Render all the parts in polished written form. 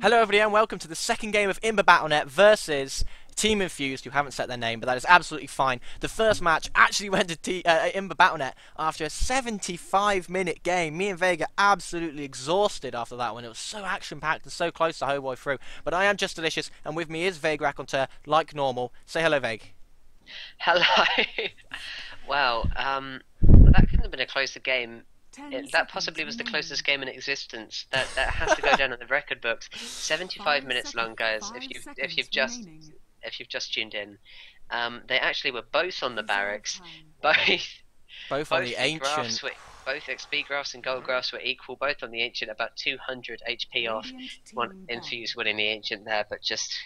Hello everybody and welcome to the second game of IMBA Battlenet versus Team Infused, who haven't set their name, but that is absolutely fine. The first match actually went to IMBA Battlenet after a 75-minute game. Me and Vega absolutely exhausted after that one. It was so action-packed and so close the whole way through. But I am just delicious, and with me is Vega Raconteur, like normal. Say hello, Veg. Hello. Wow, that couldn't have been a closer game. That possibly was the closest game in existence. That has to go down in the record books. 75 minutes long, guys. If you've just tuned in, they actually were both on the barracks. Both on the ancient. Both XP graphs and gold graphs were equal. Both on the ancient, about 200 HP off. One Infused winning the ancient there, but just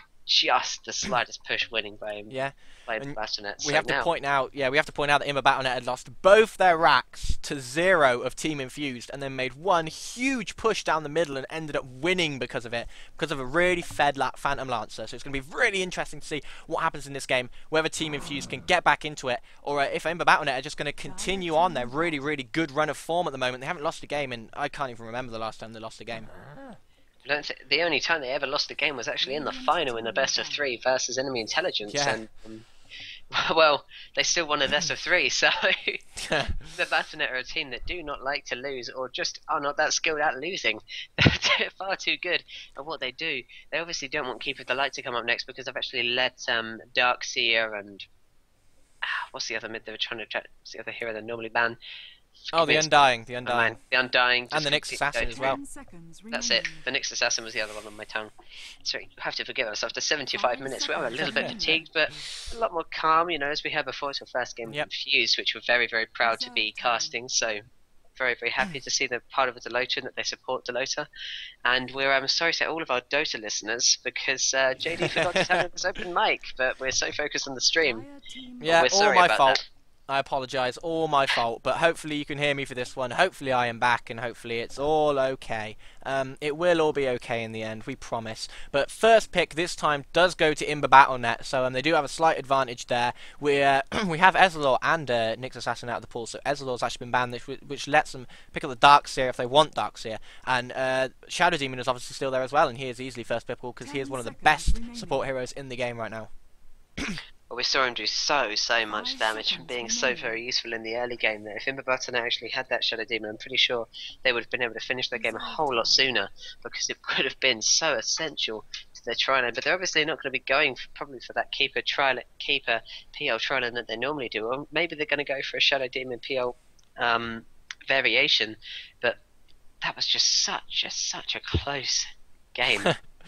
the slightest push winning by him. Yeah. Battlenet. We have to point out that IMBA Battlenet had lost both their racks to 0 of Team Infused, and then made one huge push down the middle and ended up winning because of it, because of a really fed Phantom Lancer. So it's going to be really interesting to see what happens in this game, whether Team Infused can get back into it, or if IMBA Battlenet are just going to continue on their really, really good run of form at the moment. They haven't lost a game, and I can't even remember the last time they lost a game. The only time they ever lost a game was actually in the final in the best of 3 versus enemy intelligence, and well, they still won a best of 3. So the Battlenet are a team that do not like to lose, or just are not that skilled at losing. They're far too good at what they do. They obviously don't want Keeper of the Light to come up next because they've actually let Darkseer and what's the other mid they were trying to try? What's the other hero they normally ban? Oh, the Undying. The Undying. The Undying. And the Nyx Assassin as well. That's it. The Nyx Assassin was the other one on my tongue. So you have to forgive us. After 75 minutes, we were a little bit fatigued, but a lot more calm, as we had before. It's our first game of Infused, which we're very, very proud to be casting. So very, very happy to see they're part of DelotA and that they support DelotA. And we're sorry to all of our Dota listeners because JD forgot to turn on his open mic, but we're so focused on the stream. Yeah, we're sorry all my about fault. that. I apologise, all my fault, but hopefully you can hear me for this one. Hopefully I am back, and hopefully it's all okay. It will all be okay in the end, we promise. But first pick this time does go to IMBA Battlenet, so they do have a slight advantage there. We have Ezreal and Nyx Assassin out of the pool, so Ezreal's actually been banned, which lets them pick up the Darkseer if they want Darkseer. And Shadow Demon is obviously still there as well, and he is easily first pickable because he is one of the best support heroes in the game right now. Well, we saw him do so much damage from being so very useful in the early game that if IMBA Battlenet actually had that Shadow Demon, I'm pretty sure they would have been able to finish their game a whole lot sooner because it would have been so essential to their trial. But they're obviously not going to be going probably for that Keeper PL trial that they normally do, or maybe they're going to go for a Shadow Demon PL variation. But that was just such a close game.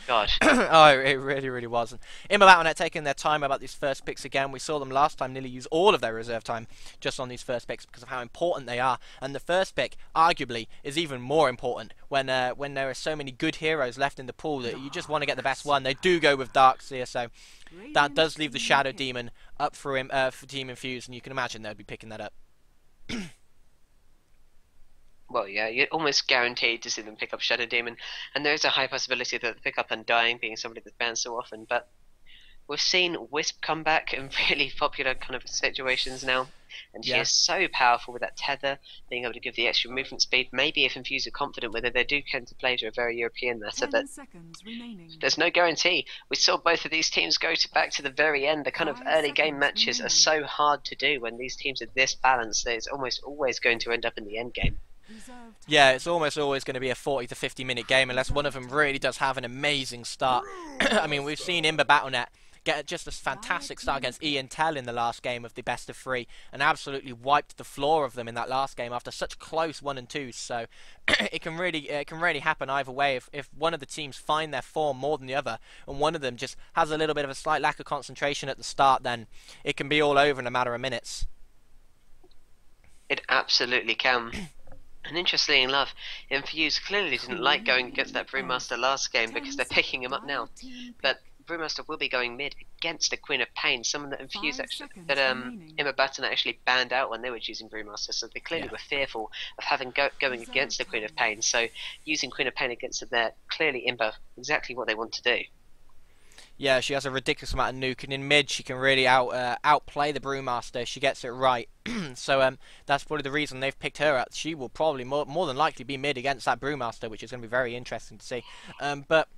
God. Oh, it really, really wasn't. IMBA Battlenet taking their time about these first picks again. We saw them last time nearly use all of their reserve time just on these first picks because of how important they are. And the first pick, arguably, is even more important when there are so many good heroes left in the pool that you just want to get the best one. They do go with Darkseer, so that does leave the Shadow Demon up for Team Infused, and you can imagine they'd be picking that up. Well, yeah, you're almost guaranteed to see them pick up Shadow Demon, and there is a high possibility that they pick up Undying, being somebody that's banned so often, but we've seen Wisp come back in really popular kind of situations now, and she is so powerful with that tether, being able to give the extra movement speed. Maybe if Infused are confident with it, they do tend to play to a very European meta, but there's no guarantee. We saw both of these teams go back to the very end. The kind of early game matches are so hard to do when these teams are this balanced that it's almost always going to end up in the end game. Yeah, it's almost always going to be a 40 to 50 minute game unless one of them really does have an amazing start. I mean, we've seen IMBA Battlenet get just a fantastic start against Intel in the last game of the best of 3 and absolutely wiped the floor of them in that last game after such close 1 and 2s. So it can really happen either way. If one of the teams find their form more than the other and one of them just has a little bit of a slight lack of concentration at the start, then it can be all over in a matter of minutes. It absolutely can. And interestingly enough, Infused clearly didn't like going against that Brewmaster last game because they're picking him up now. But Brewmaster will be going mid against the Queen of Pain, someone that IMBA Battlenet actually banned out when they were choosing Brewmaster, so they clearly were fearful of having going against the Queen of Pain. So using Queen of Pain against them there, clearly IMBA exactly what they want to do. Yeah, she has a ridiculous amount of nuke, and in mid she can really outplay the Brewmaster. She gets it right. So that's probably the reason they've picked her up. She will probably more than likely be mid against that Brewmaster, which is going to be very interesting to see. But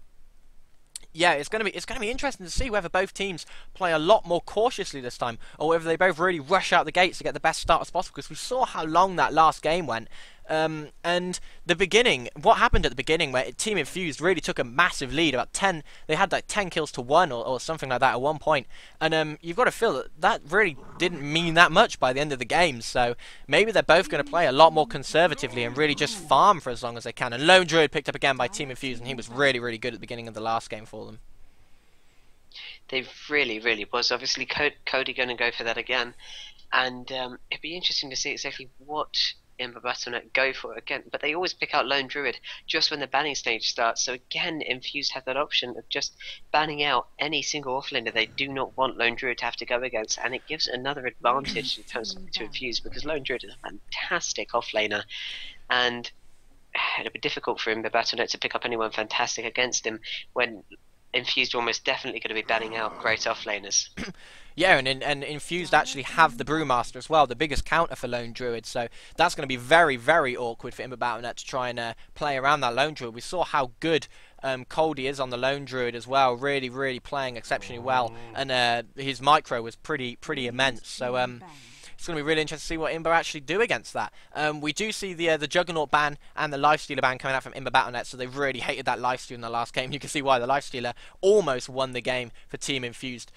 Yeah, it's gonna be interesting to see whether both teams play a lot more cautiously this time, or whether they both really rush out the gates to get the best start as possible. Because we saw how long that last game went, and the beginning, what happened at the beginning, where Team Infused really took a massive lead, about 10, they had like 10 kills to 1 or something like that at one point, and you've got to feel that that really didn't mean that much by the end of the game. So maybe they're both going to play a lot more conservatively and really just farm for as long as they can. And Lone Druid picked up again by Team Infused, and he was really, really good at the beginning of the last game for them. They really, really was. Obviously, Cody going to go for that again, and it'd be interesting to see exactly what IMBA Battlenet go for again. But they always pick out Lone Druid just when the banning stage starts. So again, Infused have that option of just banning out any single offlaner they do not want Lone Druid to have to go against, and it gives another advantage in terms to Infused, because Lone Druid is a fantastic offlaner, and it'll be difficult for IMBA Battlenet to pick up anyone fantastic against him when Infused are almost definitely going to be banning out great offlaners. Yeah, and Infused actually have the Brewmaster as well, the biggest counter for Lone Druid, so that's going to be very, very awkward for IMBA Battlenet to try and play around that Lone Druid. We saw how good Coldy is on the Lone Druid as well, really, really playing exceptionally well, and his micro was pretty immense, so it's going to be really interesting to see what IMBA actually do against that. We do see the Juggernaut ban and the Lifestealer ban coming out from IMBA Battlenet, so they really hated that Lifestealer in the last game. You can see why the Lifestealer almost won the game for Team Infused.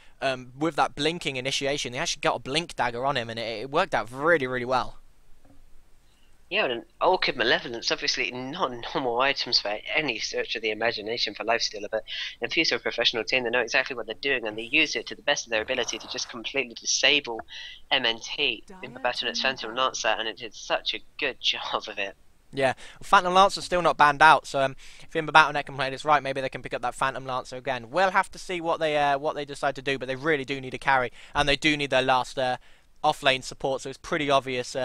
With that blinking initiation, they actually got a blink dagger on him, and it worked out really, really well. Yeah, and Orchid Malevolence, obviously not normal items for any stretch of the imagination for Lifestealer, but Infused are a professional team, they know exactly what they're doing, and they use it to the best of their ability to just completely disable MNT in the Battlenet's Phantom Lancer, and it did such a good job of it. Yeah, well, Phantom Lancer's still not banned out, so if IMBA Battlenet can play this right, maybe they can pick up that Phantom Lancer again. We'll have to see what they decide to do, but they really do need a carry, and they do need their last off-lane support, so it's pretty obvious.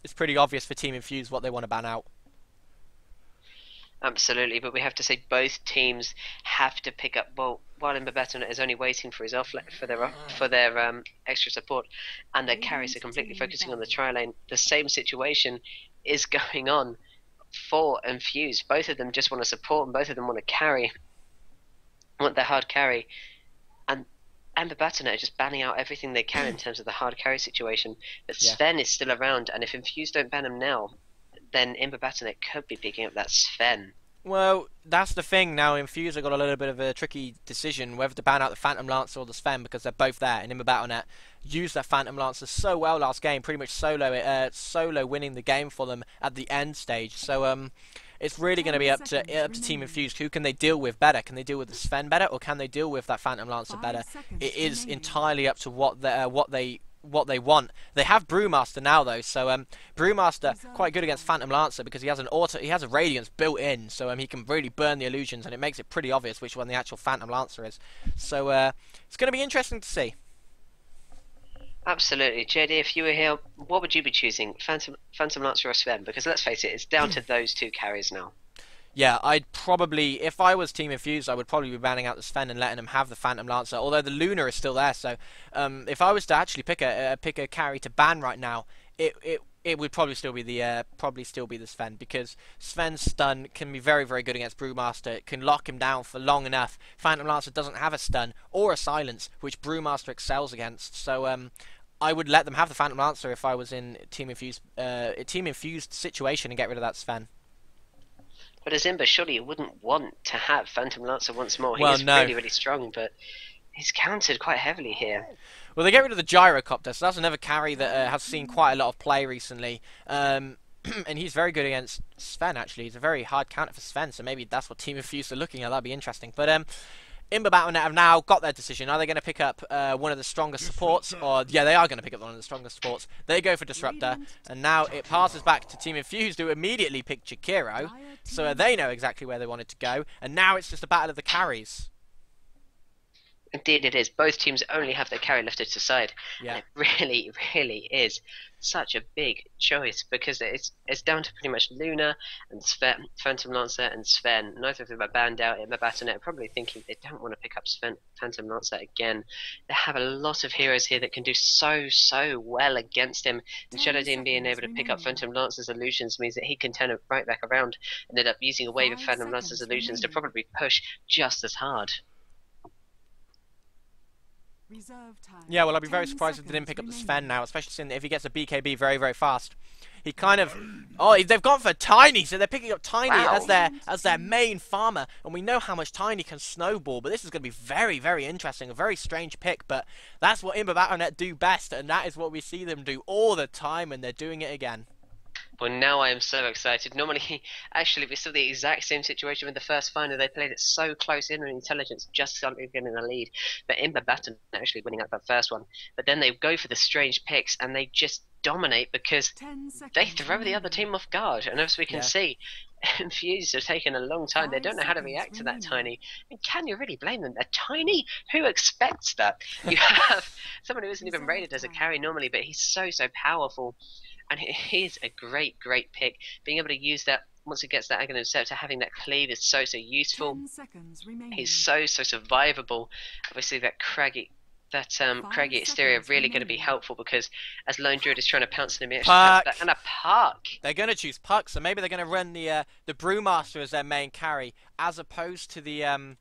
It's pretty obvious for Team Infused what they want to ban out. Absolutely, but we have to say both teams have to pick up. Well, while IMBA Battlenet is only waiting for his for their extra support, and their carries are completely focusing on the tri-lane, the same situation is going on for Infused. Both of them just want to support, and both of them want to carry, want their hard carry, and IMBA Battlenet are just banning out everything they can in terms of the hard carry situation. But Sven is still around, and if Infused don't ban him now, then IMBA Battlenet could be picking up that Sven. Well, that's the thing now. Infused have got a little bit of a tricky decision whether to ban out the Phantom Lancer or the Sven, because they're both there, and IMBA Battlenet used that Phantom Lancer so well last game, pretty much solo winning the game for them at the end stage. So it's really going to be up to Team Infused. Who can they deal with better? Can they deal with the Sven better, or can they deal with that Phantom Lancer better? It is entirely up to what they want. They have Brewmaster now though, so Brewmaster quite good against Phantom Lancer because he has a Radiance built in, so he can really burn the illusions, and it makes it pretty obvious which one the actual Phantom Lancer is. So it's going to be interesting to see. Absolutely. JD, if you were here, what would you be choosing? Phantom Lancer or Sven? Because let's face it, it's down to those two carries now. Yeah, I'd probably, if I was Team Infused, I would probably be banning out the Sven and letting them have the Phantom Lancer, although the Luna is still there, so if I was to actually pick a carry to ban right now, it would probably still be the Sven, because Sven's stun can be very, very good against Brewmaster. It can lock him down for long enough. Phantom Lancer doesn't have a stun or a silence, which Brewmaster excels against, so I would let them have the Phantom Lancer if I was in Team Infused situation and get rid of that Sven. But as IMBA, surely you wouldn't want to have Phantom Lancer once more. He Well, is no. really, really strong, but he's countered quite heavily here. Well, they get rid of the Gyrocopter, so that's another carry that has seen quite a lot of play recently. And he's very good against Sven, actually. He's a very hard counter for Sven, so maybe that's what Team Infused are looking at. That'd be interesting. But IMBA Battlenet have now got their decision. Are they going to pick up one of the strongest supports? Or yeah, they are going to pick up one of the strongest supports. They go for Disruptor, and now it passes back to Team Infused, who immediately pick Chikiro, so they know exactly where they wanted to go. And now it's just a battle of the carries. Indeed it is. Both teams only have their carry lifted to side. Yeah. And it really, really is such a big choice because it's down to pretty much Luna and Sven, Phantom Lancer and Sven. Neither of them are banned out in the Battlenet, probably thinking they don't want to pick up Sven, Phantom Lancer again. They have a lot of heroes here that can do so well against him. And Shadow Demon being able to pick up Phantom Lancer's illusions means that he can turn it right back around and end up using a wave of Phantom Lancer's illusions to probably push just as hard. Yeah, well, I'd be very surprised if they didn't pick up the Sven now, especially seeing if he gets a BKB very fast. He kind of... Oh, they've gone for Tiny, so they're picking up Tiny as their main farmer, and we know how much Tiny can snowball, but this is going to be very interesting, a very strange pick, but that's what IMBA Battlenet do best, and that is what we see them do all the time, and they're doing it again. Well, now I am so excited. Normally, actually, we saw the exact same situation with the first final. They played it so close in, and Intelligence just started getting the lead. But IMBA Battlenet actually winning out that first one. But then they go for the strange picks, and they just dominate because they throw the other team off guard. And as we can see, Infused have taken a long time. They don't know how to react to that Tiny. I mean, can you really blame them? A Tiny? Who expects that? You have someone who isn't even rated as a carry normally, but he's so powerful. And he is a great pick. Being able to use that once it gets that Aghanim Scepter, having that cleave is so useful. He's so survivable. Obviously, that craggy exterior really going to be helpful because as Lone Druid is trying to pounce on him, and a Puck. They're going to choose Puck, so maybe they're going to run the Brewmaster as their main carry, as opposed to the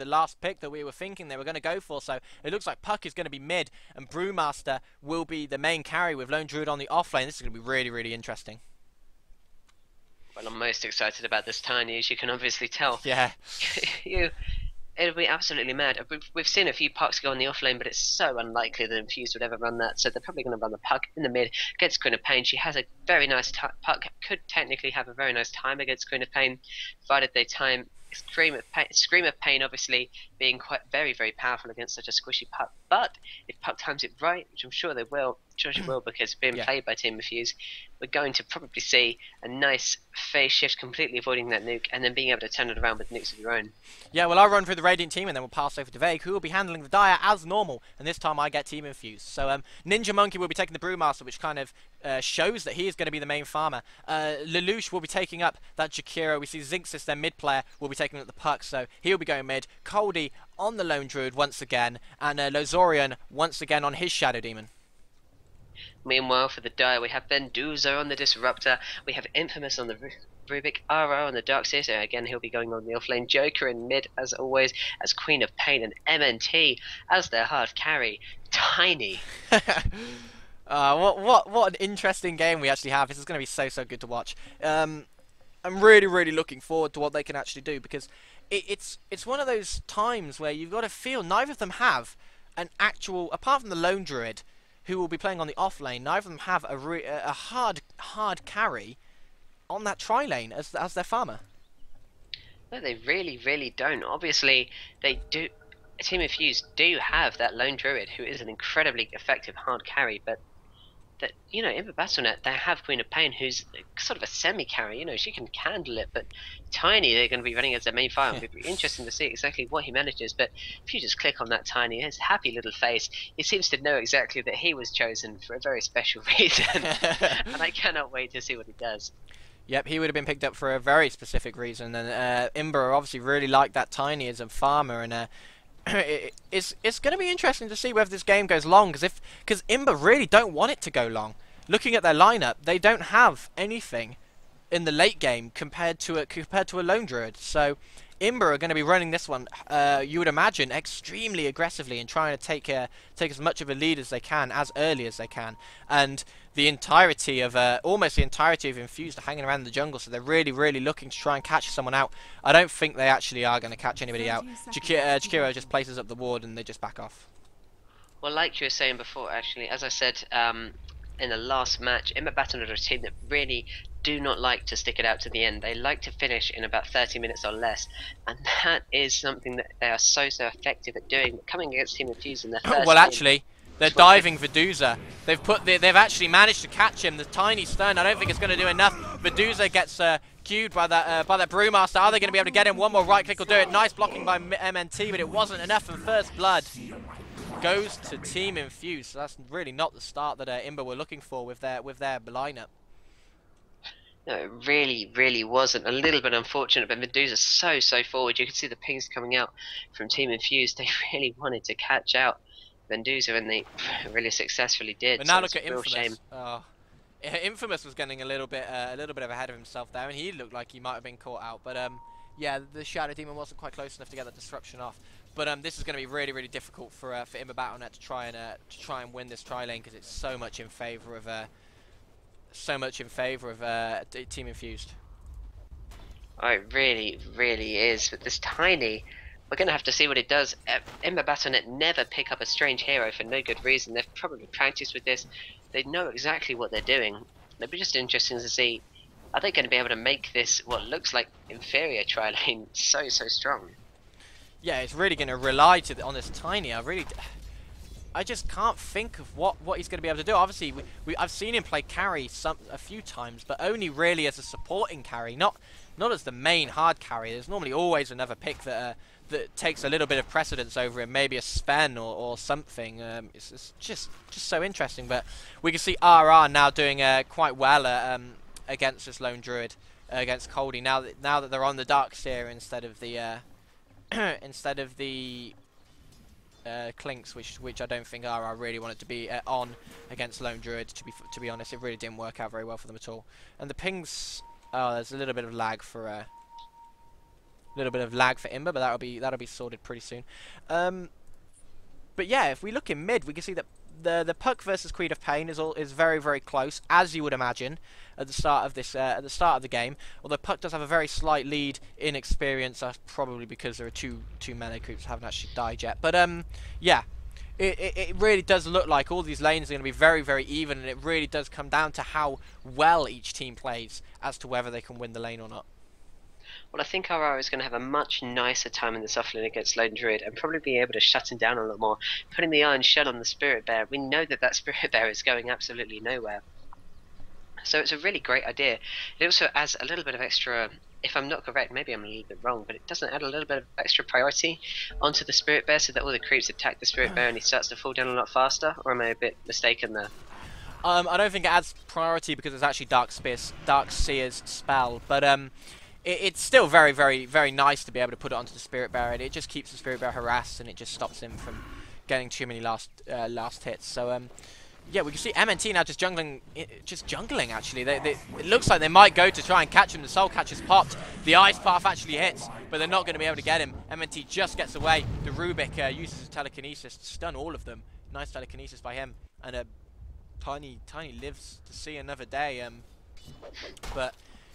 last pick that we were thinking they were going to go for. So it looks like Puck is going to be mid, and Brewmaster will be the main carry with Lone Druid on the offlane. This is going to be really interesting. Well, I'm most excited about this Tiny, as you can obviously tell. Yeah. It'll be absolutely mad. We've seen a few Pucks go on the offlane, but it's so unlikely that Infused would ever run that. So they're probably going to run the Puck in the mid against Queen of Pain. She has a very nice Puck, could technically have a very nice time against Queen of Pain, provided they time Scream of Pain, obviously being quite very powerful against such a squishy Puck. But if Puck times it right, which I'm sure they will, because being played by Team Infused, we're going to probably see a nice phase shift, completely avoiding that nuke, and then being able to turn it around with nukes of your own. Yeah, well, I'll run through the Radiant team, and then we'll pass over to Vague, who will be handling the Dire as normal, and this time I get Team Infused. So Ninja Monkey will be taking the Brewmaster, which kind of shows that he is going to be the main farmer. Lelouch will be taking up that Jakiro. We see Zinxis, their mid player, will be taking up the Puck, so he'll be going mid. Coldy on the Lone Druid once again, and Lozorian once again on his Shadow Demon. Meanwhile, for the Dire, we have Benduza on the Disruptor, we have Infamous on the Rubik, RO on the Darkseer, so again he'll be going on the offlane, Joker in mid as always, as Queen of Pain, and MNT as their hard carry, Tiny. What an interesting game we actually have. This is going to be so good to watch. I'm really looking forward to what they can actually do, because it's one of those times where you've got to feel neither of them have an actual, apart from the Lone Druid, who will be playing on the off lane, neither of them have a hard carry on that tri lane as their farmer. No, they really don't. Obviously, they do. Team Infused do have that Lone Druid, who is an incredibly effective hard carry, but that, you know, in the Battlenet, they have Queen of Pain, who's sort of a semi-carry. You know, she can handle it, but Tiny, they're going to be running as their main fire. It'll be interesting to see exactly what he manages, but if you just click on that Tiny, his happy little face, he seems to know exactly that he was chosen for a very special reason, and I cannot wait to see what he does. Yep, he would have been picked up for a very specific reason, and IMBA obviously really like that Tiny as a farmer, and it's going to be interesting to see whether this game goes long, because IMBA really don't want it to go long. Looking at their lineup, they don't have anything in the late game compared to a Lone Druid. So IMBA are going to be running this one, you would imagine, extremely aggressively and trying to take as much of a lead as they can, as early as they can. And the entirety of almost the entirety of Infused are hanging around the jungle, so they're really looking to try and catch someone out. I don't think they actually are going to catch anybody out. Jakiro just places up the ward and they just back off. Well, like you were saying before, actually, as I said in the last match, IMBA Battlenet are a team that really do not like to stick it out to the end. They like to finish in about 30 minutes or less, and that is something that they are so effective at doing. But coming against Team Infused in their first well, actually, they're diving Veduza. They've actually managed to catch him. The Tiny stun, I don't think it's going to do enough. Veduza queued by that Brewmaster. Are they going to be able to get him? One more right click will do it. Nice blocking by MNT, but it wasn't enough, and first blood goes to Team Infused. So that's really not the start that IMBA were looking for with their lineup. No, it really wasn't. A little bit unfortunate, but Medusa's so forward. You can see the pings coming out from Team Infused. They really wanted to catch out Medusa, and they really successfully did. But now so look at it's a real Infamous. shame. Oh. Infamous was getting a little bit ahead of himself there, and he looked like he might have been caught out. But yeah, the Shadow Demon wasn't quite close enough to get that disruption off. But this is going to be really difficult for IMBA Battlenet to try and win this tri lane, because it's so much in favour of Team Infused. Oh, it really is. But this Tiny, we're going to have to see what it does. IMBA Battlenet never pick up a strange hero for no good reason. They've probably practiced with this. They know exactly what they're doing. It'll be just interesting to see, are they going to be able to make this what looks like inferior tri lane so strong? Yeah, it's really going to rely on this Tiny. I just can't think of what he's going to be able to do. Obviously, I've seen him play carry a few times, but only really as a supporting carry, not as the main hard carry. There's normally always another pick that takes a little bit of precedence over him, maybe a Sven or something. It's just so interesting. But we can see RR now doing quite well against this lone druid, against Coldy. Now that they're on the Dark Seer instead of the Clinks, which I don't think RR really wanted to be on against lone druid. To be honest, it really didn't work out very well for them at all. And the pings, there's a little bit of lag for IMBA, but that'll be sorted pretty soon. But yeah, if we look in mid, we can see that the Puck versus Creed of Pain is very close, as you would imagine at the start of the game. Although Puck does have a very slight lead in experience, that's probably because there are two melee creeps that haven't actually died yet. But yeah, it really does look like all these lanes are going to be very even, and it really does come down to how well each team plays as to whether they can win the lane or not. Well, I think RR is going to have a much nicer time in the soft lane against Lone Druid, and probably be able to shut him down a lot more. Putting the Iron Shell on the Spirit Bear, we know that Spirit Bear is going absolutely nowhere. So it's a really great idea. It also adds a little bit of extra, if I'm not correct, maybe I'm a little bit wrong, but it doesn't add a little bit of extra priority onto the Spirit Bear, so that all the creeps attack the Spirit Bear and he starts to fall down a lot faster, or am I a bit mistaken there? I don't think it adds priority because it's actually Dark Seer's spell, but it's still very nice to be able to put it onto the Spirit Bear, and it just keeps the Spirit Bear harassed, and it just stops him from getting too many last hits. So yeah, we can see MNT now just jungling actually. It looks like they might go to try and catch him. The Soul Catch is popped. The Ice Path actually hits, but they're not going to be able to get him. MNT just gets away. The Rubik uses his telekinesis to stun all of them. Nice telekinesis by him, and Tiny lives to see another day. But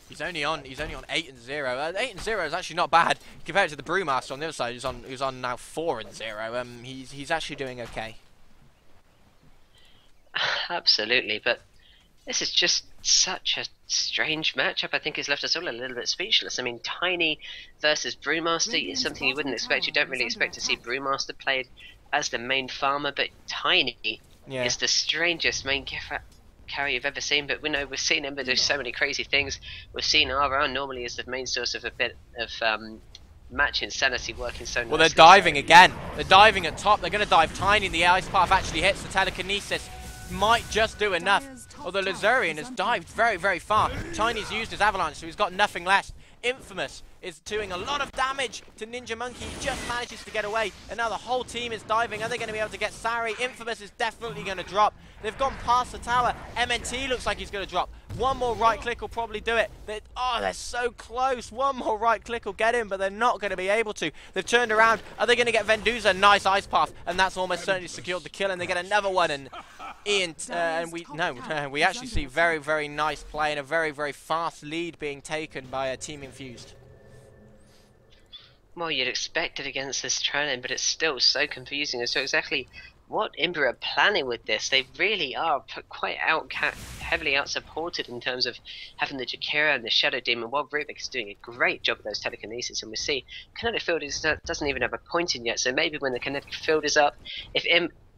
he's only on 8-0. 8-0 is actually not bad compared to the Brewmaster on the other side, who's on now 4-0. He's actually doing okay. Absolutely, but this is just such a strange matchup. I think it's left us all a little bit speechless. I mean, Tiny versus Brewmaster is something you wouldn't expect. You don't really expect to see Brewmaster played as the main farmer, but Tiny is the strangest main carry you've ever seen. But we've seen IMBA do so many crazy things. We've seen RR normally as the main source of a bit of match insanity working so nicely. Well, they're diving again. They're diving at top. They're going to dive Tiny, and the Ice Path actually hits. The telekinesis might just do enough. Although Lazurian has dived very far. Tiny's used his avalanche, so he's got nothing left. Infamous is doing a lot of damage to Ninja Monkey. He just manages to get away, and now the whole team is diving. Are they going to be able to get Sari? Infamous is definitely going to drop. They've gone past the tower. MNT looks like he's going to drop. One more right click will probably do it. They're so close. One more right click will get him, but they're not going to be able to. They've turned around. Are they going to get Vendusa? Nice Ice Path, and that's almost certainly secured the kill, and they get another one. And we actually see very nice play and a very fast lead being taken by a Team Infused. Well, you'd expect it against this training, but it's still so confusing as to exactly what IMBA are planning with this. They really are quite heavily out-supported in terms of having the Jakira and the Shadow Demon, while Rubik is doing a great job of those telekinesis. And we see Kinetic Field doesn't even have a point in yet, so maybe when the Kinetic Field is up, if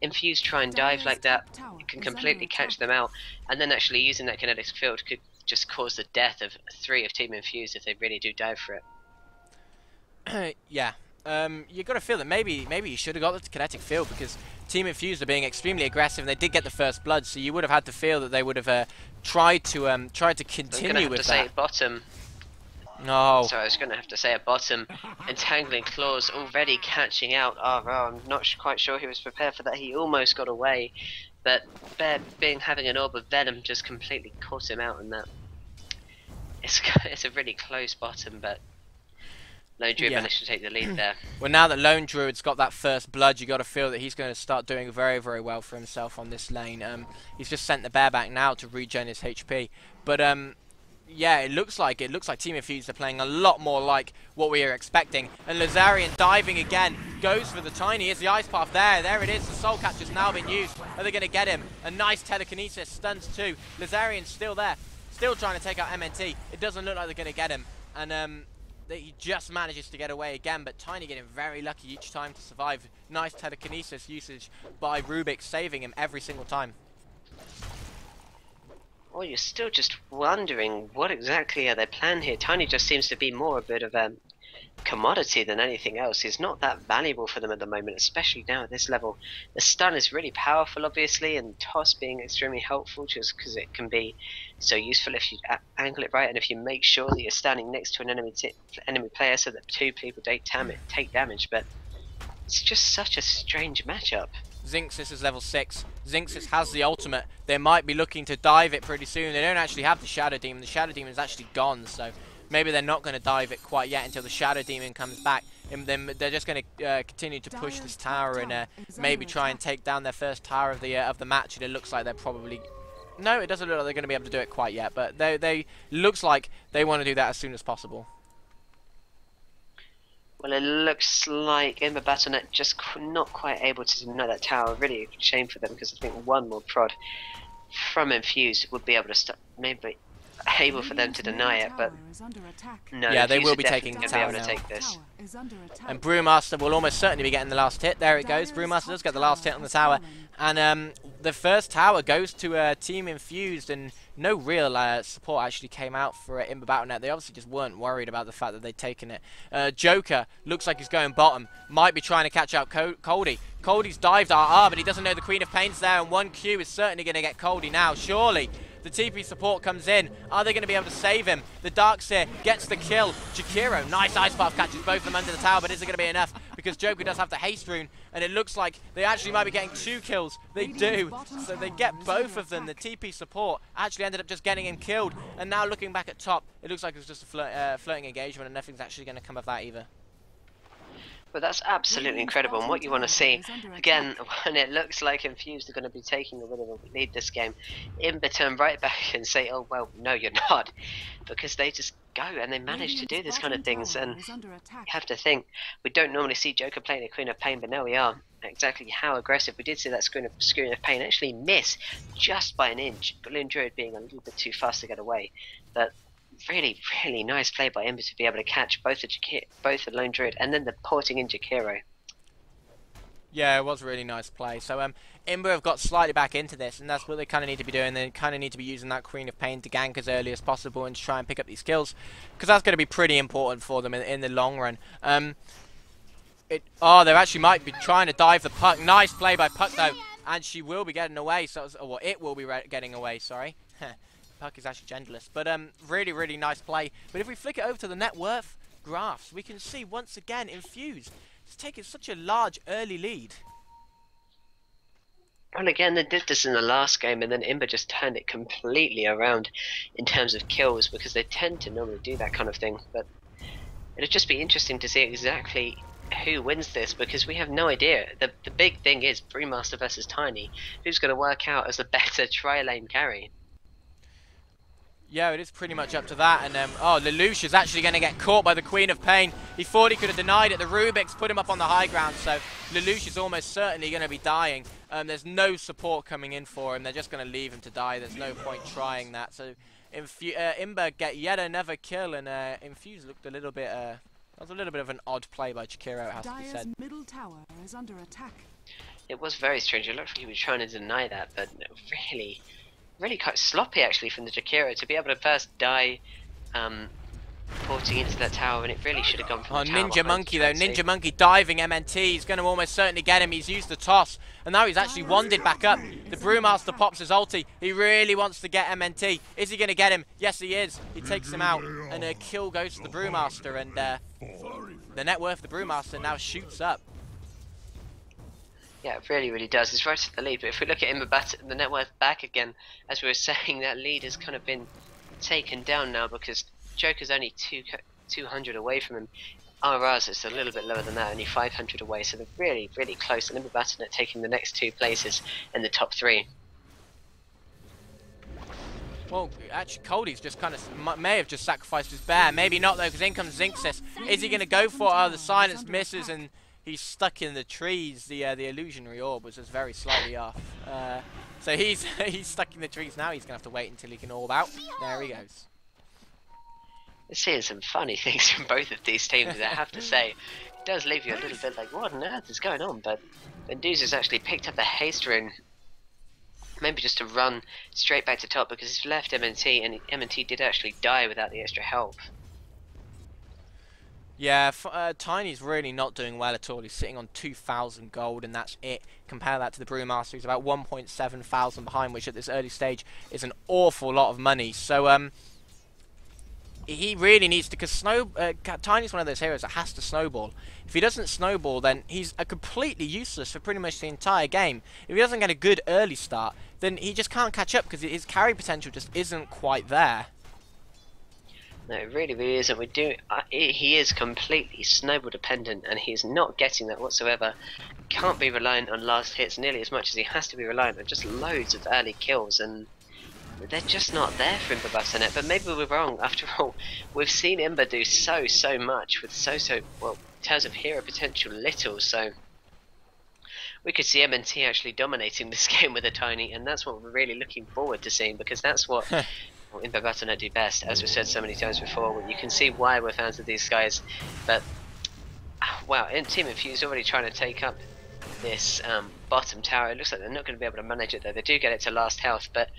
Infused try and dive like that, it can completely catch them out, and then actually using that Kinetic Field could just cause the death of 3 of Team Infused if they really do dive for it. Yeah. You got to feel that maybe you should have got the kinetic field, because Team Infused are being extremely aggressive and they did get the first blood, so you would have had to feel that they would have tried to continue with that. I'm gonna have to say bottom. No. So I was gonna have to say a bottom. Entangling claws already catching out. Oh, well, I'm not quite sure he was prepared for that. He almost got away, but Bear having an orb of venom just completely caught him out, and that it's a really close bottom, but Lone Druid managed to take the lead there. Well, now that Lone Druid's got that first blood, you got to feel that he's going to start doing very, very well for himself on this lane. He's just sent the bear back now to regen his HP. But yeah, it looks like Team Infused are playing a lot more like what we are expecting. And Lazarian diving again, goes for the tiny. Here's the ice path there. There it is. The soul catcher's now been used. Are they going to get him? A nice telekinesis, stuns too. Lazarian's still there, still trying to take out MNT. It doesn't look like they're going to get him. And he just manages to get away again, but Tiny getting very lucky each time to survive. Nice telekinesis usage by Rubik, saving him every single time. Well, you're still just wondering what exactly are their plan here. Tiny just seems to be more a bit of a commodity than anything else. He's not that valuable for them at the moment, especially now at this level. The stun is really powerful, obviously, and toss being extremely helpful just because it can be so useful if you angle it right and if you make sure that you're standing next to an enemy player so that 2 people take damage. But it's just such a strange matchup. Zinxis is level 6. Zinxis has the ultimate. They might be looking to dive it pretty soon. They don't actually have the Shadow Demon. The Shadow Demon is actually gone, so maybe they're not going to dive it quite yet until the Shadow Demon comes back. And then they're just going to continue to push this tower and maybe try and take down their first tower of the match. And it looks like they're probably... No, it doesn't look like they're going to be able to do it quite yet. But they looks like they want to do that as soon as possible. Well, it looks like IMBA Battlenet just not quite able to deny that tower. Really a shame for them, because I think one more prod from Infused would be able to stop, maybe able for them to deny it, but no. Yeah, they will be taking the tower now. Take this. And Brewmaster will almost certainly be getting the last hit. There it goes. Brewmaster does get the last hit on the tower. And the first tower goes to Team Infused, and no real support actually came out for IMBA Battlenet. They obviously just weren't worried about the fact that they'd taken it. Joker looks like he's going bottom. Might be trying to catch out Coldy. Coldy's dived RR, but he doesn't know the Queen of Pain's there, and 1Q is certainly going to get Coldy now, surely. The TP support comes in. Are they going to be able to save him? The Darkseer gets the kill. Jakiro, nice ice path, catches both of them under the tower, but is it going to be enough? Because Joker does have the haste rune, and it looks like they actually might be getting 2 kills. They do. So they get both of them. The TP support actually ended up just getting him killed. And now looking back at top, it looks like it was just a flirting engagement, and nothing's actually going to come of that either. But that's absolutely incredible, and what you want to see, again, when it looks like Infused are going to be taking a bit of a lead this game, IMBA turn right back and say, oh, well, no, you're not, because they just go and they manage to do this kind of things, and you have to think, we don't normally see Joker playing a Queen of Pain, but now we are. Exactly how aggressive. We did see that Screen of Pain actually miss just by an inch, Balloon Druid being a little bit too fast to get away, but really, really nice play by IMBA to be able to catch both the Lone Druid and then the porting in Jakiro. Yeah, it was a really nice play. So IMBA have got slightly back into this, and that's what they kind of need to be doing. They kind of need to be using that Queen of Pain to gank as early as possible and try and pick up these kills, because that's going to be pretty important for them in the long run. They actually might be trying to dive the Puck. Nice play by Puck though, and she will be getting away. So it will be getting away. Sorry. Puck is actually genderless, but really, really nice play. But if we flick it over to the net worth graphs, we can see once again Infused is taking such a large early lead. Well, again, they did this in the last game, and then IMBA just turned it completely around in terms of kills, because they tend to normally do that kind of thing. But it'd just be interesting to see exactly who wins this, because we have no idea. The big thing is Brewmaster versus Tiny. Who's going to work out as the better tri-lane carry? Yeah, it is pretty much up to that. And Lelouch is actually going to get caught by the Queen of Pain. He thought he could have denied it. The Rubik's put him up on the high ground, so Lelouch is almost certainly going to be dying. There's no support coming in for him. They're just going to leave him to die. There's no point trying that. So IMBA get yet another kill, and Infused looked a little bit... that was a little bit of an odd play by Jakiro, it has to be said. Middle tower is under attack. It was very strange. It looked like he was trying to deny that, but really... really quite sloppy actually from the Jakiro to be able to first die porting into that tower, and it really should have gone from Oh, the tower Ninja Monkey though. behind Ninja Monkey diving MNT. He's going to almost certainly get him. He's used the toss. And now he's actually wanded back up. The Brewmaster pops his ulti. He really wants to get MNT. Is he going to get him? Yes, he is. He takes him out. And a kill goes to the Brewmaster. And the net worth of the Brewmaster now shoots up. Yeah, it really, really does. It's right at the lead. But if we look at the net worth back again, as we were saying, that lead has kind of been taken down now because Joker's only 200 away from him. RR's is a little bit lower than that, only 500 away, so they're really, really close. And IMBA Battlenet taking the next 2 places in the top 3. Well, actually, Cody's just kind of may have just sacrificed his bear. Maybe not, though, because in comes Zinxis. Is he going to go for it? Oh, the silence misses, and he's stuck in the trees. The illusionary orb was just very slightly off. So he's stuck in the trees now. He's going to have to wait until he can orb out. There he goes. We're seeing some funny things from both of these teams, I have to say. It does leave you a little bit like, what on earth is going on? But Venduza's actually picked up the haste rune, maybe just to run straight back to top, because he's left MNT, and MNT did actually die without the extra help. Yeah, Tiny's really not doing well at all. He's sitting on 2,000 gold, and that's it. Compare that to the Brewmaster, who's about 1.7 thousand behind, which at this early stage is an awful lot of money. So, he really needs to, because Tiny's one of those heroes that has to snowball. If he doesn't snowball, then he's completely useless for pretty much the entire game. If he doesn't get a good early start, then he just can't catch up because his carry potential just isn't quite there. No, it really, really isn't. He is completely snowball dependent, and he's not getting that whatsoever. Can't be reliant on last hits nearly as much as he has to be reliant on just loads of early kills, and they're just not there for IMBA Battlenet. But maybe we're wrong. After all, we've seen IMBA do so much with well, in terms of hero potential, little. So we could see MNT actually dominating this game with a Tiny, and that's what we're really looking forward to seeing, because that's what IMBA Battlenet do best. As we've said so many times before, you can see why we're fans of these guys. But wow, Team Infused already trying to take up this bottom tower. It looks like they're not going to be able to manage it though. They do get it to last health, but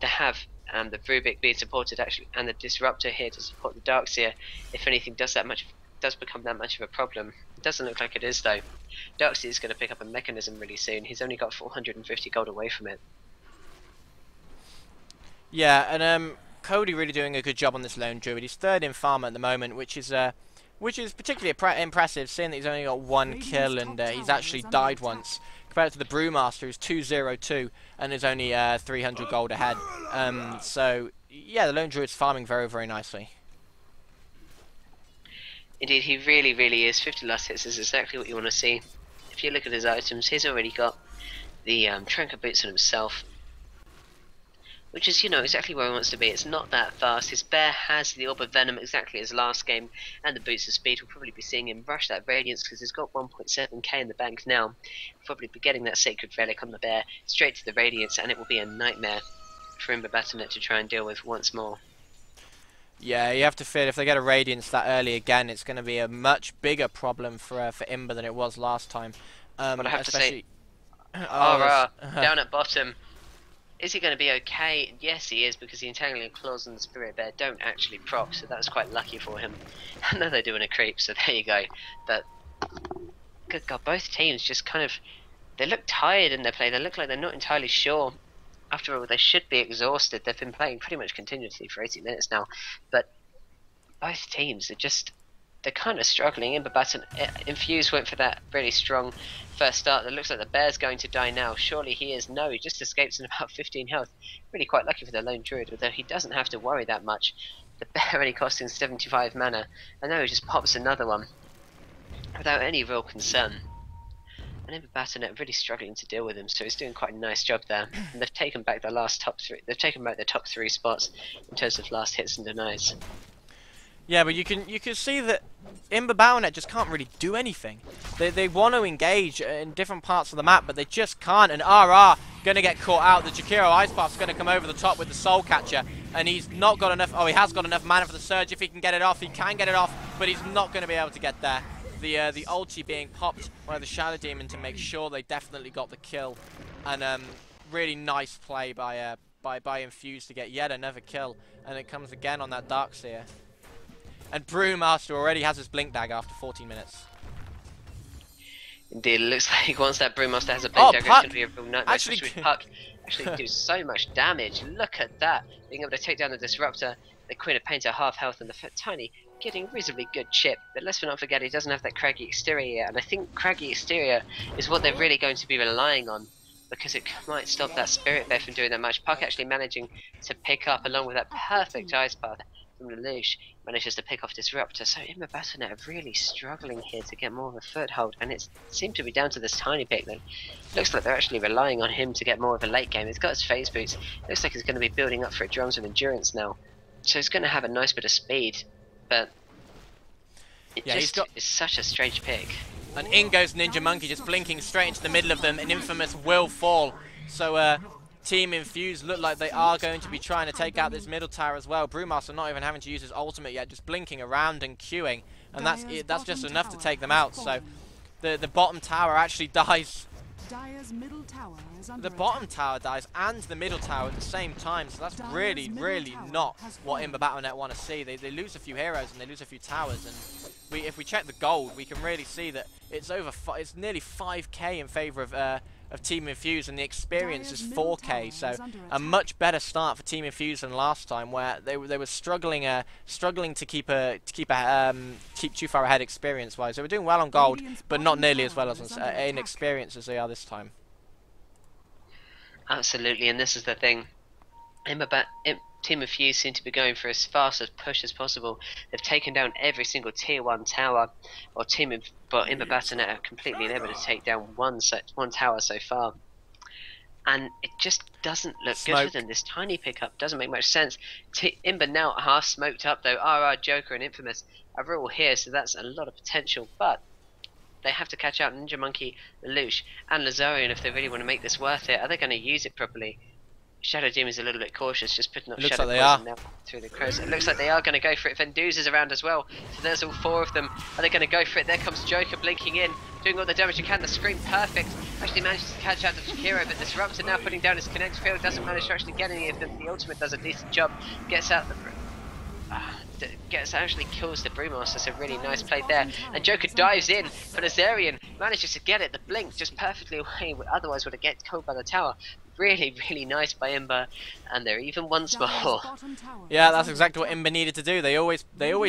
to have the Rubik being supported actually, and the Disruptor here to support the Darkseer, if anything does become that much of a problem. It doesn't look like it is though. Darkseer is going to pick up a mechanism really soon. He's only got 450 gold away from it. Yeah, and Cody really doing a good job on this lone druid. He's third in farm at the moment, which is particularly impressive, seeing that he's only got 1 kill and he's actually died once, compared to the Brewmaster, who's 202 and is only 300 gold ahead. So yeah, the lone druid's farming very, very nicely. Indeed, he really, really is. 50 last hits is exactly what you want to see. If you look at his items, he's already got the Tranker boots on himself, which is, you know, exactly where he wants to be. It's not that fast. His bear has the Orb of Venom exactly as last game, and the boots of speed. We'll probably be seeing him rush that Radiance because he's got 1.7k in the bank now. We'll probably be getting that Sacred Relic on the bear straight to the Radiance, and it will be a nightmare for IMBA Battlenet to try and deal with once more. Yeah, you have to fear if they get a Radiance that early again, it's going to be a much bigger problem for IMBA than it was last time. But I have to say, oh, down at bottom. Is he going to be okay? Yes, he is, because the Entangling Claws and the Spirit Bear don't actually proc, so that was quite lucky for him. I know they're doing a creep, so there you go. But, good God, both teams just kind of, they look tired in their play. They look like they're not entirely sure. After all, they should be exhausted. They've been playing pretty much continuously for 80 minutes now. But both teams are just, they're kind of struggling. IMBA Battlenet, Infused went for that really strong first start. It looks like the bear's going to die now. Surely he is. No, he just escapes in about 15 health. Really quite lucky for the lone druid, although he doesn't have to worry that much. The bear only costing 75 mana, and now he just pops another one without any real concern. And IMBA Battlenet really struggling to deal with him, so he's doing quite a nice job there. And they've taken back the top 3 spots in terms of last hits and denies. Yeah, but you can see that IMBA Battlenet just can't really do anything. They want to engage in different parts of the map, but they just can't. And RR going to get caught out. The Jakiro Ice Buff's going to come over the top with the Soul Catcher, and he's not got enough. Oh, he has got enough mana for the Surge. If he can get it off, he can get it off, but he's not going to be able to get there. The ulti being popped by the Shadow Demon to make sure they definitely got the kill, and really nice play by by Infused to get yet another kill, and it comes again on that Darkseer. And Brewmaster already has his Blink Dagger after 14 minutes. Indeed, it looks like once that Brewmaster has a Blink Dagger, it's going to be a real nightmare. Actually, Puck actually do so much damage. Look at that, being able to take down the Disruptor, the Queen of Painter half health, and the Tiny getting a reasonably good chip. But let's not forget, he doesn't have that craggy exterior yet, and I think craggy exterior is what they're really going to be relying on, because it might stop that Spirit Bear from doing that much. Puck actually managing to pick up, along with that perfect Ice Path from Lelouch, manages to pick off Disruptor. So IMBA Battlenet are really struggling here to get more of a foothold, and it seemed to be down to this tiny pick then. Looks like they're actually relying on him to get more of a late game. He's got his phase boots. Looks like he's going to be building up for drums of endurance now. So he's going to have a nice bit of speed, but it's such a strange pick. And in goes Ninja Monkey, just blinking straight into the middle of them, and Infamous will fall. So Team Infused look like they are going to be trying to take out this middle tower as well. Brewmaster not even having to use his ultimate yet, just blinking around and queuing, and that's just enough to take them out. So the bottom tower actually dies. The bottom tower dies and the middle tower at the same time, so that's really not what IMBA Battlenet want to see. They lose a few heroes and they lose a few towers, and if we check the gold, we can really see that it's it's nearly 5k in favour of Team Infused, and the experience is 4k. So a much better start for Team Infused than last time, where they were struggling to keep too far ahead experience wise. They were doing well on gold, but not nearly as well as in experience as they are this time. Absolutely, and this is the thing. Team Infused seem to be going for as fast a push as possible. They've taken down every single tier 1 tower, but IMBA Battlenet are completely unable to take down one tower so far. And it just doesn't look good for them. This tiny pickup doesn't make much sense. IMBA now half smoked up though. RR, Joker and Infamous are all here, so that's a lot of potential, but they have to catch out Ninja Monkey, Lelouch and Lazarian if they really want to make this worth it. Are they going to use it properly? Shadow Demon is a little bit cautious, just putting up Shadow Poison now through the crows. It looks like they are going to go for it. Venduz is around as well, so there's all 4 of them. Are they going to go for it? There comes Joker blinking in, doing all the damage he can. The Scream perfect, actually manages to catch out the Shakiro, but Disruptor now putting down his Connect field, doesn't manage to actually get any of them. The ultimate does a decent job, gets out the... actually kills the Brewmaster, so really nice play there. And Joker dives in, but Azarian manages to get it. The blink just perfectly away, otherwise would have get killed by the tower. Really nice by IMBA, and they're even once more. Yeah, that's exactly what IMBA needed to do. They always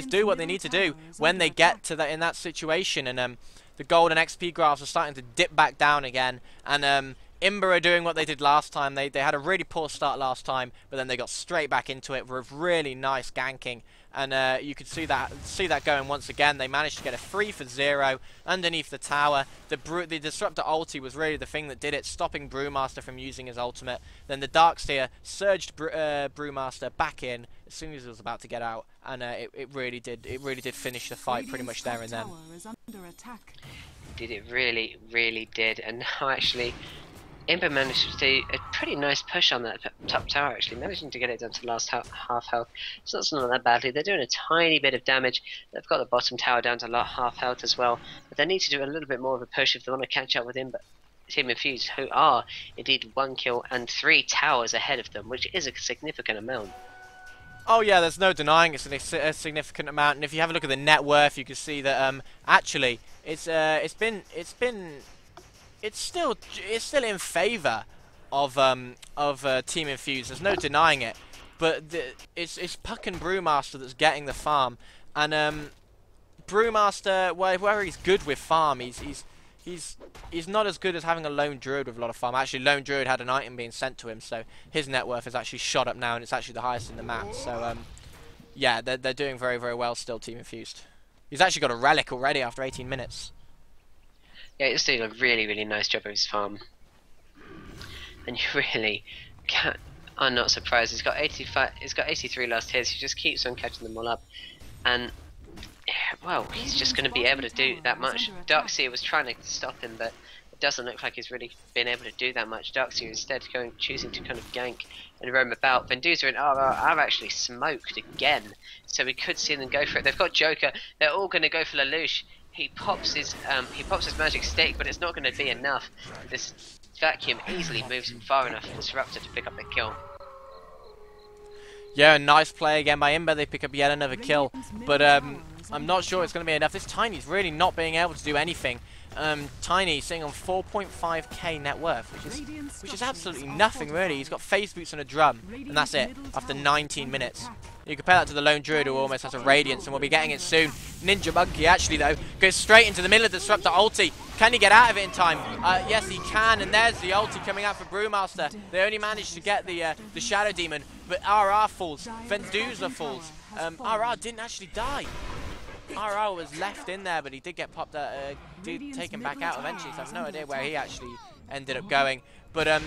do what they need to do when they get to in that situation, and the gold and XP graphs are starting to dip back down again, and IMBA are doing what they did last time. They had a really poor start last time, but then they got straight back into it with really nice ganking, and you could see that going once again. They managed to get a 3 for 0 underneath the tower. The Disruptor ulti was really the thing that did it, stopping Brewmaster from using his ultimate. Then the Darkseer surged Brewmaster back in as soon as he was about to get out, and it really did finish the fight pretty much there and then. It really did, and now actually IMBA managed to do a pretty nice push on that top tower, actually managing to get it down to the last half health. So it's not that badly. They're doing a tiny bit of damage. They've got the bottom tower down to half health as well, but they need to do a little bit more of a push if they want to catch up with IMBA Team Infused, who are indeed 1 kill and 3 towers ahead of them, which is a significant amount. Oh yeah, there's no denying it's a significant amount, and if you have a look at the net worth, you can see that actually it's still in favour of Team Infused. There's no denying it, but it's Puck and Brewmaster that's getting the farm, and Brewmaster, where he's good with farm, he's not as good as having a Lone Druid with a lot of farm. Actually, Lone Druid had an item being sent to him, so his net worth is actually shot up now, and it's actually the highest in the map. So yeah, they're doing very well still, Team Infused. He's actually got a relic already after 18 minutes. Yeah, he's doing a really nice job of his farm, and you really can't. I'm not surprised. He's got 85. He's got 83 last hits. He just keeps on catching them all up, and well, he's just going to be able to do that much. Darkseer was trying to stop him, but it doesn't look like he's really been able to do that much. Darkseer instead choosing to kind of gank and roam about. Venduza and RR are actually smoked again, so we could see them go for it. They've got Joker. They're all going to go for Lelouch. He pops his magic stick, but it's not going to be enough. This vacuum easily moves him far enough for Disruptor to pick up the kill. Yeah, nice play again by IMBA. They pick up yet another kill. But I'm not sure it's going to be enough. This Tiny's really not being able to do anything. Tiny sitting on 4.5k net worth, which is absolutely nothing really. He's got phase boots and a drum, and that's it after 19 minutes. You compare that to the Lone Druid, who almost has a Radiance, and we'll be getting it soon. Ninja Monkey actually though goes straight into the middle of the Disruptor ulti. Can he get out of it in time? Yes, he can, and there's the ulti coming out for Brewmaster. They only managed to get the Shadow Demon, but RR falls, Venduza falls. RR didn't actually die. RR was left in there, but he did get popped out, did take him back out eventually, so I have no idea where he actually ended up going. But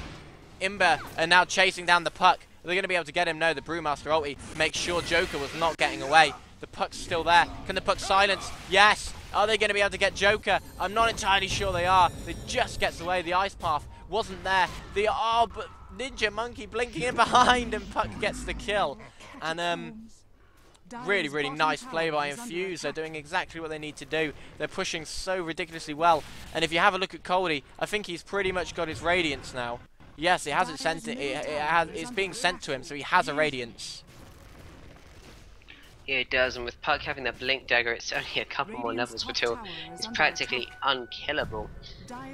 IMBA are now chasing down the puck. Are they going to be able to get him? No, the Brewmaster ulti makes sure Joker was not getting away. The puck's still there. Can the puck silence? Yes. Are they going to be able to get Joker? I'm not entirely sure they are. They just gets away. The ice path wasn't there. But Ninja Monkey blinking in behind, and puck gets the kill. And really, really nice play by Infused. They're doing exactly what they need to do. They're pushing so ridiculously well. And if you have a look at Coldy, I think he's pretty much got his Radiance now. Yes, he hasn't sent it. It's being sent to him, so he has a Radiance. Yeah, it does, and with Puck having that Blink Dagger, it's only a couple more levels until it's practically unkillable.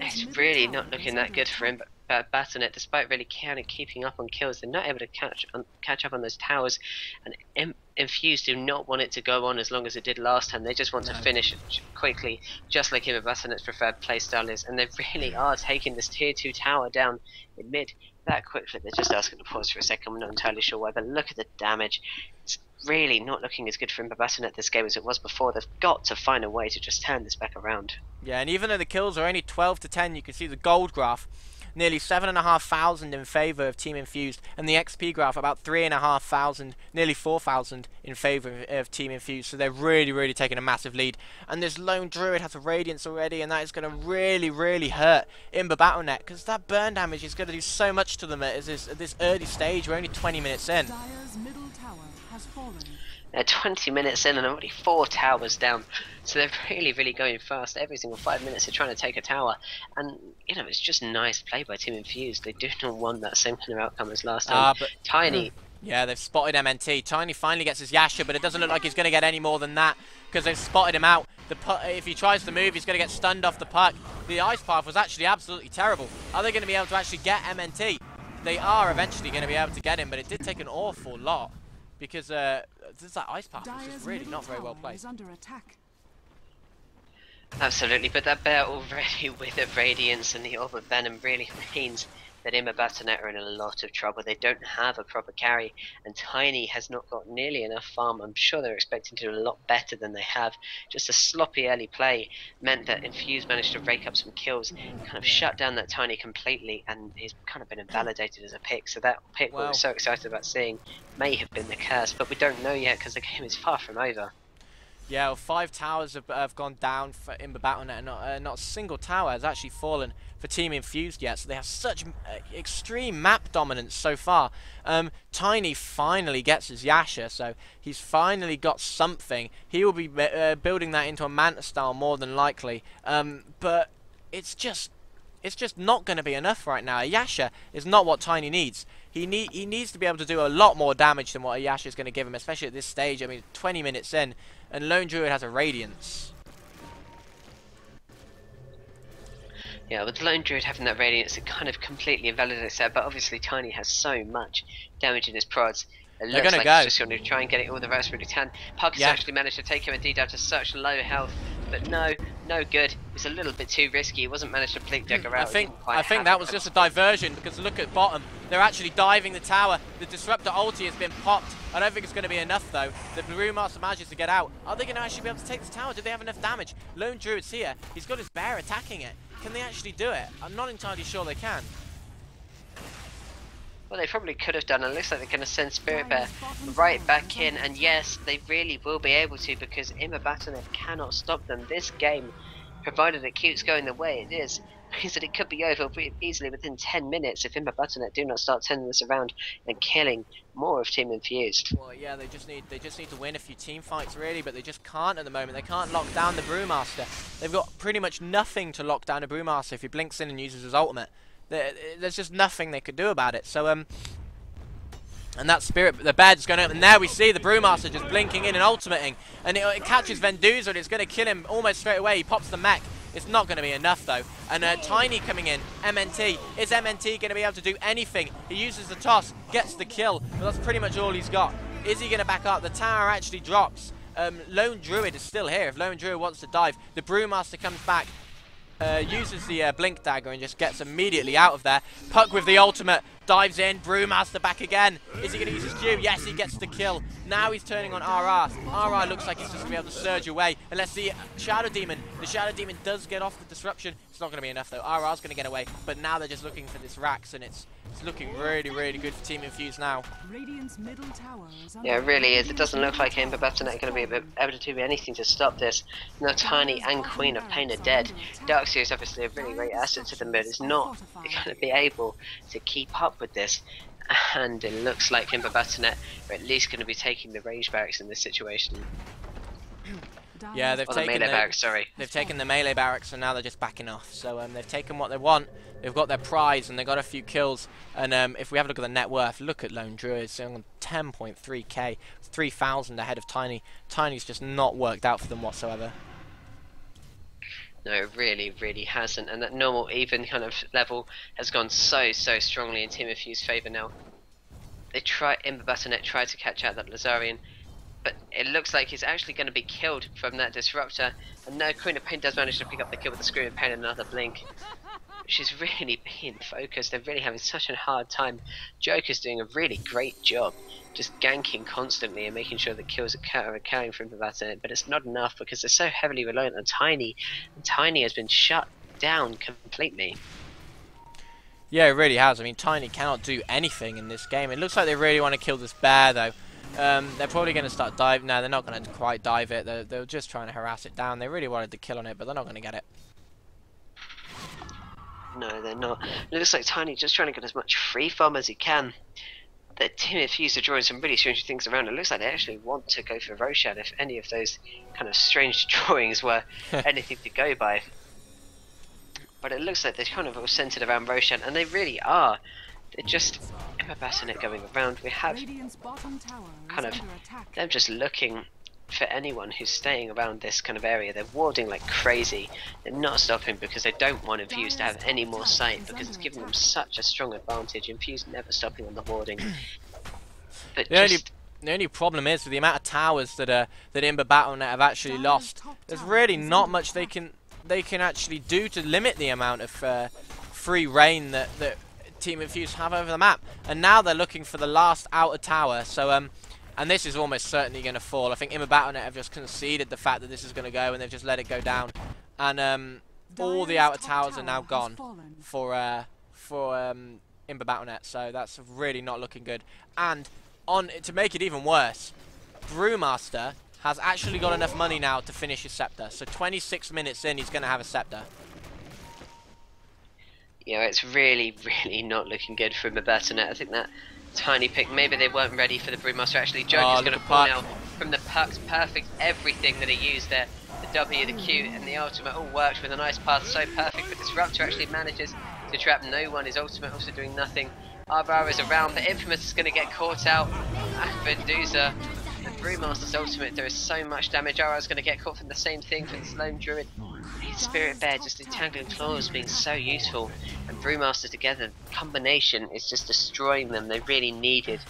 It's really not looking that good for him, but Battlenet, despite really keeping up on kills, they're not able to catch up on those towers, and Infused do not want it to go on as long as it did last time. They just want to finish it quickly, just like IMBA Battlenet's preferred playstyle is, and they really are taking this tier 2 tower down in mid that quickly. They're just asking to pause for a second. I'm not entirely sure why, but look at the damage. It's really not looking as good for IMBA Battlenet this game as it was before. They've got to find a way to just turn this back around. Yeah, and even though the kills are only 12 to 10, you can see the gold graph. Nearly 7,500 in favour of Team Infused, and the XP graph about 3,500, nearly 4,000 in favour of Team Infused. So they're really, really taking a massive lead. And this Lone Druid has a Radiance already, and that is going to really, really hurt IMBA Battlenet, because that burn damage is going to do so much to them at this early stage. We're only 20 minutes in. They're 20 minutes in and already 4 towers down, so they're really, really going fast. Every single 5 minutes they're trying to take a tower, and you know, it's just nice play by Team Infused. They do not want that same kind of outcome as last time. But Tiny. Yeah, they've spotted MNT. Tiny finally gets his Yasha, but it doesn't look like he's going to get any more than that, because they've spotted him out. If he tries to move, he's going to get stunned off the puck. The ice path was actually absolutely terrible. Are they going to be able to actually get MNT? They are eventually going to be able to get him, but it did take an awful lot. Because that ice path was just really not very well played. Absolutely, but that bear already with a Radiance and the Orb of Venom really means that IMBA Battlenet are in a lot of trouble. They don't have a proper carry, and Tiny has not got nearly enough farm. I'm sure they're expecting to do a lot better than they have. Just a sloppy early play meant that Infused managed to rake up some kills, kind of shut down that Tiny completely, and he's kind of been invalidated as a pick. So that pick we were so excited about seeing may have been the curse, but we don't know yet because the game is far from over. Yeah, well, 5 towers have gone down for IMBA Battlenet, and not a single tower has actually fallen for Team Infused yet, so they have such extreme map dominance so far. Tiny finally gets his Yasha, so he's finally got something. He will be building that into a Manta style more than likely, but it's just not going to be enough right now. A Yasha is not what Tiny needs. He needs to be able to do a lot more damage than what a Yasha is going to give him, especially at this stage. I mean, 20 minutes in, and Lone Druid has a Radiance. Yeah, with Lone Druid having that Radiance, it kind of completely invalidates that, but obviously Tiny has so much damage in his prods. It looks like he's just going to try and get it all the rest really can. Puck has actually managed to take him indeed down to such low health, but no good. It's a little bit too risky. He wasn't managed to Blink Dagger out. I think that was just a diversion, because look at bottom. They're actually diving the tower. The Disruptor ulti has been popped. I don't think it's going to be enough though. The Brewmaster manages to get out. Are they going to actually be able to take this tower? Do they have enough damage? Lone Druid's here. He's got his bear attacking it. Can they actually do it? I'm not entirely sure they can. Well, they probably could have done. It looks like they're going to send Spirit Bear right back in, and yes, they really will be able to, because IMBA Battlenet cannot stop them. This game, provided it keeps going the way it is, means that it could be over easily within 10 minutes if IMBA Battlenet do not start turning this around and killing more of Team Infused. Well, yeah, they just need to win a few team fights really, but they just can't at the moment. They can't lock down the Brewmaster. They've got pretty much nothing to lock down a Brewmaster if he blinks in and uses his ultimate. There's just nothing they could do about it. So And that spirit, the bed's going up, and there we see the Brewmaster just blinking in and ultimating, and it catches Venduza, and it's going to kill him almost straight away. He pops the mech. It's not going to be enough though. And Tiny coming in, MNT. Is MNT going to be able to do anything? He uses the toss, gets the kill, but that's pretty much all he's got. Is he going to back up? The tower actually drops. Lone Druid is still here. If Lone Druid wants to dive, the Brewmaster comes back. Uses the blink dagger and just gets immediately out of there. Puck with the ultimate, dives in, Brewmaster back again. Is he going to use his Q? Yes, he gets the kill. Now he's turning on RR. RR looks like he's just going to be able to surge away. And let's see, Shadow Demon. The Shadow Demon does get off the disruption. It's not going to be enough though. RR's going to get away. But now they're just looking for this Rax, and it's looking really, really good for Team Infused now. Yeah, it really is. It doesn't look like IMBA Battlenet are going to be able to do anything to stop this. Now Tiny and Queen of Pain are dead. Darkseer is obviously a really great asset to them, but it's not going to be able to keep up with this. And it looks like IMBA Battlenet are at least going to be taking the range barracks in this situation. Yeah, they've taken melee barracks, sorry. They've taken the melee barracks, and now they're just backing off. So they've taken what they want. They've got their prize, and they've got a few kills. And if we have a look at the net worth, look at Lone Druid. It's on 10.3k, 3,000 ahead of Tiny. Tiny's just not worked out for them whatsoever. No, it really, really hasn't. And that normal, even kind of level has gone so strongly in Team Infused's favour now. IMBA Battlenet tried to catch out that Lazarian, but it looks like he's actually going to be killed from that disruptor. And no, Queen of Pain does manage to pick up the kill with the Screaming Pain and another blink. She's really being focused. They're really having such a hard time. Joker's doing a really great job, just ganking constantly and making sure the kills are occurring from the Battlenet, but it's not enough because they're so heavily reliant on Tiny, and Tiny has been shut down completely. Yeah, it really has. I mean, Tiny cannot do anything in this game. It looks like they really want to kill this bear, though. They're probably going to start diving. No, they're not going to quite dive it. They're just trying to harass it down. They really wanted the kill on it, but they're not going to get it. No, they're not. It looks like Tiny just trying to get as much free farm as he can. The Team Infused are drawing some really strange things around. It looks like they actually want to go for Roshan if any of those kind of strange drawings were anything to go by. But it looks like they're kind of all centered around Roshan, and they really are. They're just IMBA Battlenet going around. We have kind of them just looking for anyone who's staying around this kind of area. They're warding like crazy. They're not stopping because they don't want Infused to have any more sight, because it's giving them such a strong advantage. Infused never stopping on the warding. But the only problem is with the amount of towers that IMBA Battlenet have actually lost. There's really not much they can actually do to limit the amount of free reign that Team Infused have over the map. And now they're looking for the last outer tower. So and this is almost certainly going to fall. I think IMBA Battlenet have just conceded the fact that this is going to go, and they've just let it go down. And all the outer towers are now gone for IMBA Battlenet. So that's really not looking good. And to make it even worse, Brewmaster has actually got enough money now to finish his scepter. So 26 minutes in, he's going to have a scepter. Yeah, it's really, really not looking good for IMBA Battlenet. I think that Tiny pick, maybe they weren't ready for the Brewmaster. Actually, Joker's going to pull now from the pucks. Perfect, everything that he used there. The W, the Q, and the ultimate all worked with a nice path. So perfect, but Disruptor actually manages to trap no one. His ultimate also doing nothing. Arbara is around, but Infamous is going to get caught out. Venduza, the Brewmaster's ultimate, there is so much damage. Arbara is going to get caught from the same thing for this Lone Druid. His Spirit Bear, just entangling claws being so useful, and Brewmaster together, the combination is just destroying them. They really needed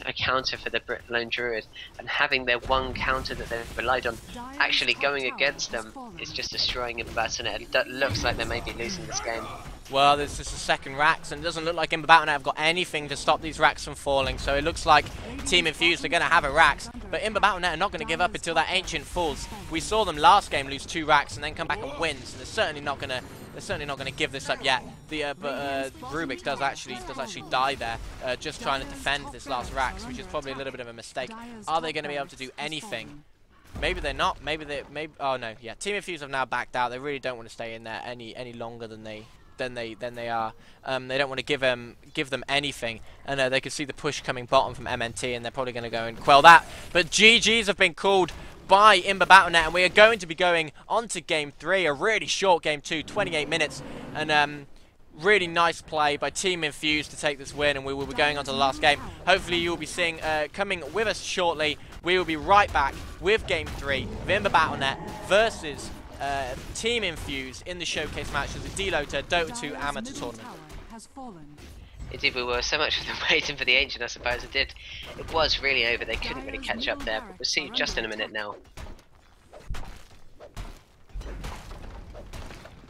a counter for the Lone Druid, and having their one counter that they've relied on actually going against them is just destroying IMBA Battlenet. It looks like they may be losing this game. Well, this is the second Rax, and it doesn't look like IMBA Battlenet have got anything to stop these Rax from falling, so it looks like Team Infused are going to have a Rax, but IMBA Battlenet are not going to give up until that Ancient falls. We saw them last game lose 2 Rax and then come back and win, so they're certainly not going to give this up yet. But Rubik does actually die there, just trying to defend this last Rax, which is probably a little bit of a mistake. Are they going to be able to do anything? Maybe they're not. Oh no, yeah. Team Infused have now backed out. They really don't want to stay in there any longer than they are. They don't want to give them anything, and they can see the push coming bottom from MNT, and they're probably going to go and quell that. But GGs have been called by IMBA Battlenet, and we are going to be going on to game 3, a really short game too, 28 minutes, and Really nice play by Team Infused to take this win, and we will be going on to the last game. Hopefully you'll be seeing coming with us shortly. We will be right back with Game 3 of IMBA Battlenet versus Team Infused in the showcase match of the DelotA Dota 2 Amateur Tournament. Indeed, we were so much waiting for the Ancient, I suppose. It was really over. They couldn't really catch up there, but we'll see just in a minute now.